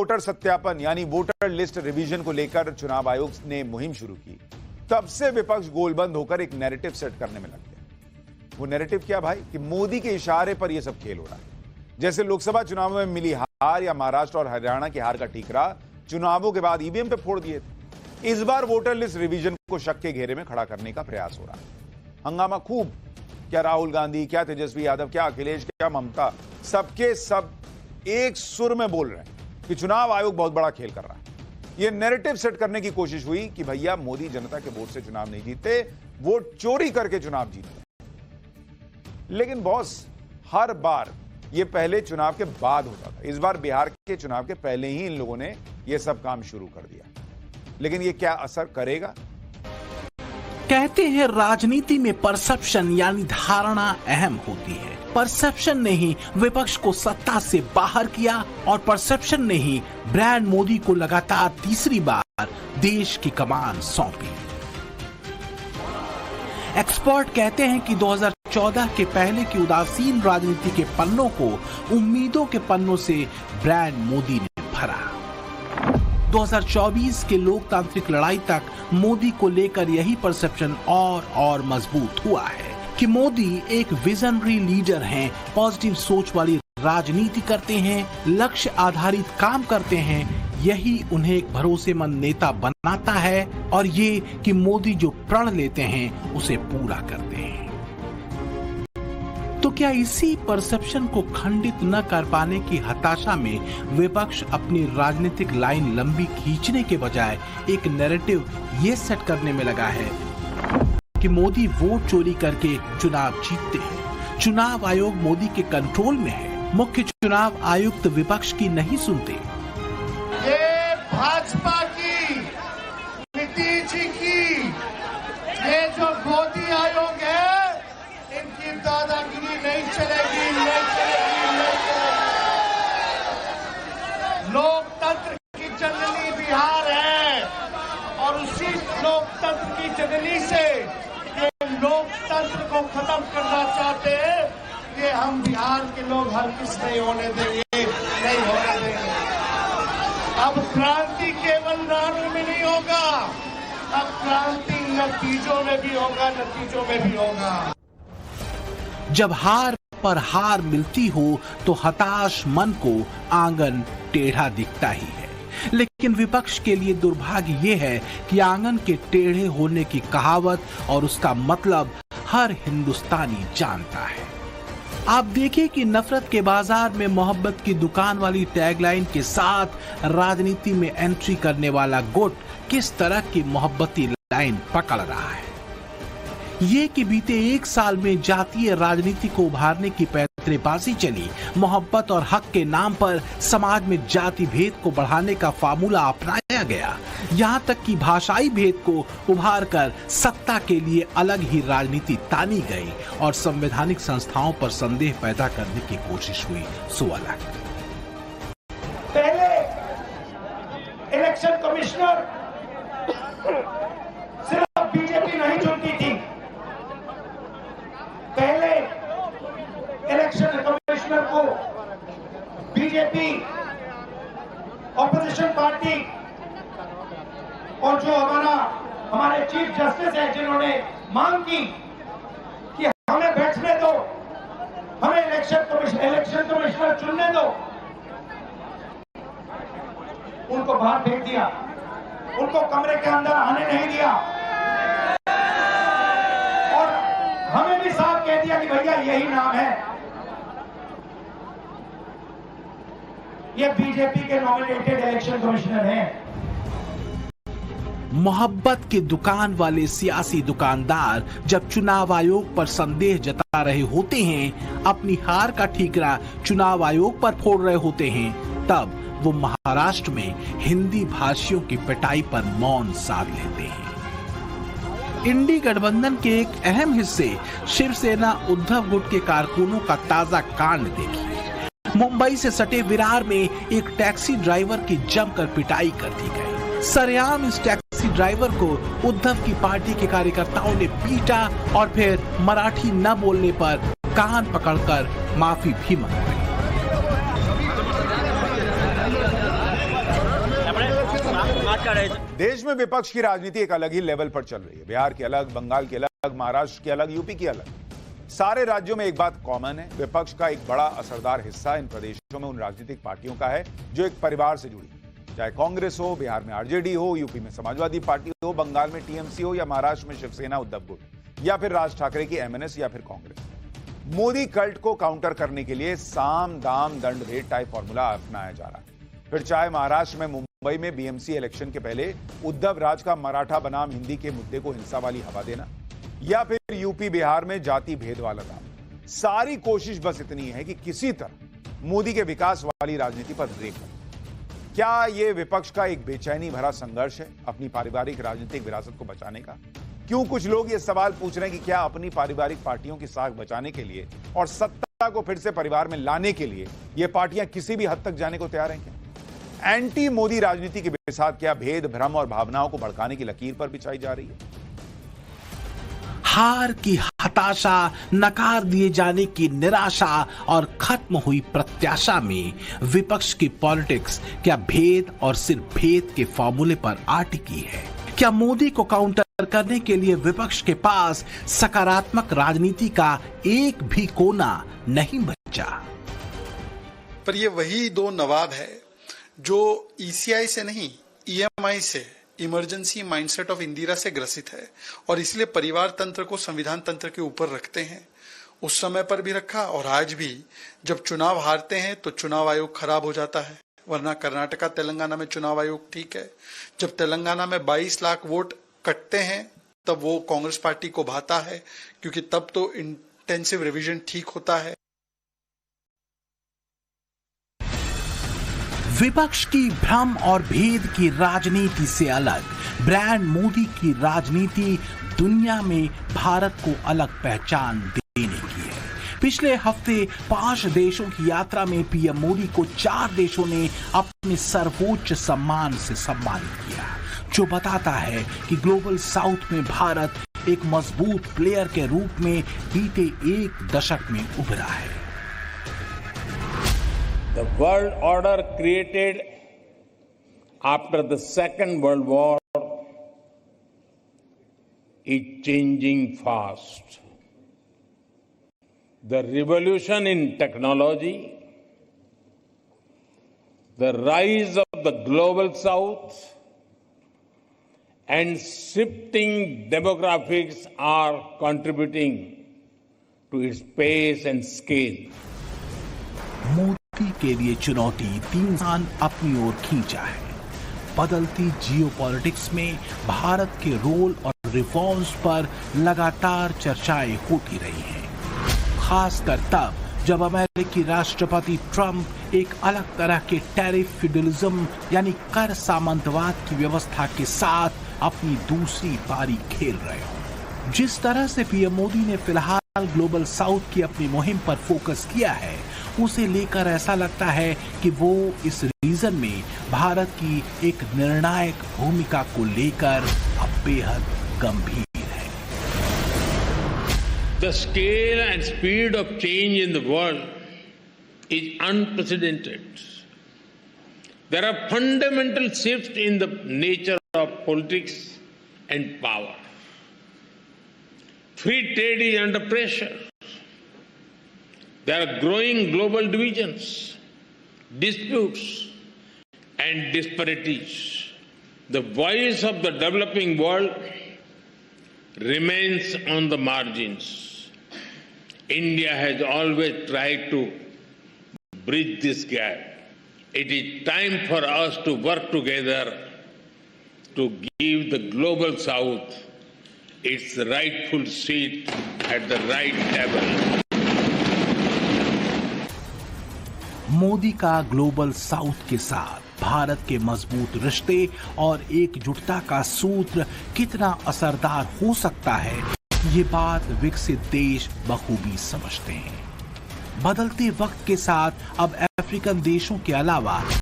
Voter सत्यापन यानी voter list revision को लेकर चुनाव आयोग ने मुहिम शुरू की, तब से विपक्ष गोलबंद होकर एक नैरेटिव सेट करने में लग गया। वो नैरेटिव क्या भाई कि मोदी के इशारे पर यह सब खेल हो रहा है। जैसे लोकसभा चुनाव में मिली हार या महाराष्ट्र और हरियाणा की हार का ठीकरा चुनावों के बाद ईवीएम पे फोड़ दिए थे। इस बार वोटर लिस्ट रिवीजन को शक के घेरे में खड़ा करने का प्रयास हो रहा है। हंगामा खूब, क्या राहुल गांधी, क्या तेजस्वी यादव, क्या अखिलेश, क्या ममता, सबके सब एक सुर में बोल रहे हैं कि चुनाव आयोग बहुत बड़ा खेल कर रहा है। यह नैरेटिव सेट करने की कोशिश हुई कि भैया मोदी जनता के वोट से चुनाव नहीं जीतते, वोट चोरी करके चुनाव जीतते। लेकिन बॉस, हर बार यह पहले चुनाव के बाद होता था। इस बार बिहार के चुनाव के पहले ही इन लोगों ने यह सब काम शुरू कर दिया। लेकिन यह क्या असर करेगा? कहते हैं राजनीति में परसेप्शन यानी धारणा अहम होती है। परसेप्शन ने ही विपक्ष को सत्ता से बाहर किया और परसेप्शन ने ही ब्रांड मोदी को लगातार तीसरी बार देश की कमान सौंपी। एक्सपर्ट कहते हैं कि 2014 के पहले की उदासीन राजनीति के पन्नों को उम्मीदों के पन्नों से ब्रांड मोदी ने भरा। 2024 के लोकतांत्रिक लड़ाई तक मोदी को लेकर यही परसेप्शन और मजबूत हुआ है कि मोदी एक विजनरी लीडर हैं, पॉजिटिव सोच वाली राजनीति करते हैं, लक्ष्य आधारित काम करते हैं। यही उन्हें एक भरोसेमंद नेता बनाता है और ये कि मोदी जो प्रण लेते हैं उसे पूरा करते हैं। तो क्या इसी परसेप्शन को खंडित न कर पाने की हताशा में विपक्ष अपनी राजनीतिक लाइन लंबी खींचने के बजाय एक नैरेटिव ये सेट करने में लगा है कि मोदी वोट चोरी करके चुनाव जीतते हैं, चुनाव आयोग मोदी के कंट्रोल में है, मुख्य चुनाव आयुक्त विपक्ष की नहीं सुनते। ये भाजपा की, नीतीश जी की, ये जो मोदी आयोग है, इनकी दादागिरी नहीं चलेगी, नहीं चलेगी, नहीं चलेगी। लोकतंत्र की जननी बिहार है और उसी लोकतंत्र की जननी से ये लोकतंत्र को खत्म करना चाहते हैं। ये हम बिहार के लोग हरगिज नहीं होने देंगे, नहीं होने देंगे। अब क्रांति केवल नारों में नहीं होगा, अब क्रांति नतीजों में भी होगा, नतीजों में भी होगा। जब हार पर हार मिलती हो तो हताश मन को आंगन टेढ़ा दिखता ही है। लेकिन विपक्ष के लिए दुर्भाग्य ये है कि आंगन के टेढ़े होने की कहावत और उसका मतलब हर हिंदुस्तानी जानता है। आप देखिए कि नफरत के बाजार में मोहब्बत की दुकान वाली टैगलाइन के साथ राजनीति में एंट्री करने वाला गुट किस तरह की मोहब्बती लाइन पकड़ रहा है। ये कि बीते एक साल में जातीय राजनीति को उभारने की पैंतरेबाजी चली, मोहब्बत और हक के नाम पर समाज में जाति भेद को बढ़ाने का फार्मूला अपनाया गया, यहाँ तक कि भाषाई भेद को उभार कर सत्ता के लिए अलग ही राजनीति तानी गई और संवैधानिक संस्थाओं पर संदेह पैदा करने की कोशिश हुई। सो अलग पहले इलेक्शन कमिश्नर सिर्फ बीजेपी नहीं चुनती थी, पहले इलेक्शन कमिश्नर को बीजेपी, ऑपोजिशन पार्टी और जो हमारे चीफ जस्टिस है जिन्होंने मांग की कि हमें बैठने दो, हमें इलेक्शन कमिश्नर चुनने दो, उनको बाहर फेंक दिया, उनको कमरे के अंदर आने नहीं दिया और हमें भी साफ कह दिया कि भैया यही नाम है, ये बीजेपी के नॉमिनेटेड इलेक्शन कमिश्नर हैं। मोहब्बत की दुकान वाले सियासी दुकानदार जब चुनाव आयोग पर संदेह जता रहे होते हैं, अपनी हार का ठीकरा चुनाव आयोग पर फोड़ रहे होते हैं, तब वो महाराष्ट्र में हिंदी भाषियों की पिटाई पर मौन साध लेते हैं। इंडी गठबंधन के एक अहम हिस्से शिवसेना उद्धव गुट के कारकुनों का ताजा कांड देखिए। मुंबई से सटे विरार में एक टैक्सी ड्राइवर की जमकर पिटाई कर दी गई। सरेआम इस टैक्सी ड्राइवर को उद्धव की पार्टी के कार्यकर्ताओं ने पीटा और फिर मराठी न बोलने पर कान पकड़कर माफी भी मांगी। करे। देश में विपक्ष की राजनीति एक अलग ही लेवल पर चल रही है। बिहार की अलग, बंगाल की अलग, महाराष्ट्र की अलग, यूपी की अलग। सारे राज्यों में एक बात कॉमन है, विपक्ष का एक बड़ा असरदार हिस्सा इन प्रदेशों में उन राजनीतिक पार्टियों का है जो एक परिवार से जुड़ी, चाहे कांग्रेस हो, बिहार में आरजेडी हो, यूपी में समाजवादी पार्टी हो, बंगाल में टीएमसी हो या महाराष्ट्र में शिवसेना, उद्धव गुट या फिर राज ठाकरे की एमएनएस या फिर कांग्रेस। मोदी कल्ट को काउंटर करने के लिए साम दाम दंड भेद टाइप फॉर्मूला अपनाया जा रहा है। फिर चाहे महाराष्ट्र में मुंबई में बीएमसी इलेक्शन के पहले उद्धव राज का मराठा बनाम हिंदी के मुद्दे को हिंसा वाली हवा देना, या फिर यूपी बिहार में जाति भेद वाला दाम, सारी कोशिश बस इतनी है कि किसी तरह मोदी के विकास वाली राजनीति पर ब्रेक लगे। क्या यह विपक्ष का एक बेचैनी भरा संघर्ष है अपनी पारिवारिक राजनीतिक विरासत को बचाने का? क्यों कुछ लोग ये सवाल पूछ रहे हैं कि क्या अपनी पारिवारिक पार्टियों की साख बचाने के लिए और सत्ता को फिर से परिवार में लाने के लिए ये पार्टियां किसी भी हद तक जाने को तैयार हैं क्या? एंटी मोदी राजनीति के साथ क्या भेद, भ्रम और भावनाओं को भड़काने की लकीर पर बिछाई जा रही है? हार की हताशा, नकार दिए जाने की निराशा और खत्म हुई प्रत्याशा में विपक्ष की पॉलिटिक्स क्या भेद और सिर्फ भेद के फॉर्मूले पर अटकी है? क्या मोदी को काउंटर करने के लिए विपक्ष के पास सकारात्मक राजनीति का एक भी कोना नहीं बचा? पर ये वही दो नवाब है जो ईसीआई से नहीं, ईएमआई से, इमरजेंसी माइंडसेट ऑफ इंदिरा से ग्रसित है और इसलिए परिवार तंत्र को संविधान तंत्र के ऊपर रखते हैं। उस समय पर भी रखा और आज भी। जब चुनाव हारते हैं तो चुनाव आयोग खराब हो जाता है, वरना कर्नाटका, तेलंगाना में चुनाव आयोग ठीक है। जब तेलंगाना में 22 लाख वोट कटते हैं तब वो कांग्रेस पार्टी को भाता है, क्योंकि तब तो इंटेंसिव रिवीजन ठीक होता है। विपक्ष की भ्रम और भेद की राजनीति से अलग ब्रांड मोदी की राजनीति दुनिया में भारत को अलग पहचान देने की है। पिछले हफ्ते 5 देशों की यात्रा में पीएम मोदी को 4 देशों ने अपने सर्वोच्च सम्मान से सम्मानित किया, जो बताता है कि ग्लोबल साउथ में भारत एक मजबूत प्लेयर के रूप में बीते 1 दशक में उभरा है। The world order created after the Second World War is changing fast. The revolution in technology, the rise of the global south, and shifting demographics are contributing to its pace and scale. Modi के लिए चुनौती 3 साल अपनी ओर खींचा है। बदलती geopolitics में भारत के रोल और रिफॉर्म्स पर लगातार चर्चाएं होती रही हैं, खासकर तब जब अमेरिकी राष्ट्रपति ट्रंप एक अलग तरह के टैरिफ फ्यूडलिज्म यानी कर सामंतवाद की व्यवस्था के साथ अपनी दूसरी पारी खेल रहे हो। जिस तरह से पीएम मोदी ने फिलहाल ग्लोबल साउथ की अपनी मुहिम पर फोकस किया है, उसे लेकर ऐसा लगता है कि वो इस रीजन में भारत की एक निर्णायक भूमिका को लेकर अब बेहद गंभीर है। The scale and speed of change in the world is unprecedented. There are fundamental shifts in the nature of politics and power. Free trade is under pressure. There are growing global divisions, disputes, and disparities. The voice of the developing world remains on the margins. India has always tried to bridge this gap. It is time for us to work together to give the global south its rightful seat at the right table. Modi का global south के साथ भारत के मजबूत रिश्ते और एकजुटता का सूत्र कितना असरदार हो सकता है, ये बात विकसित देश बखूबी समझते हैं। बदलते वक्त के साथ अब अफ्रीकन देशों के अलावा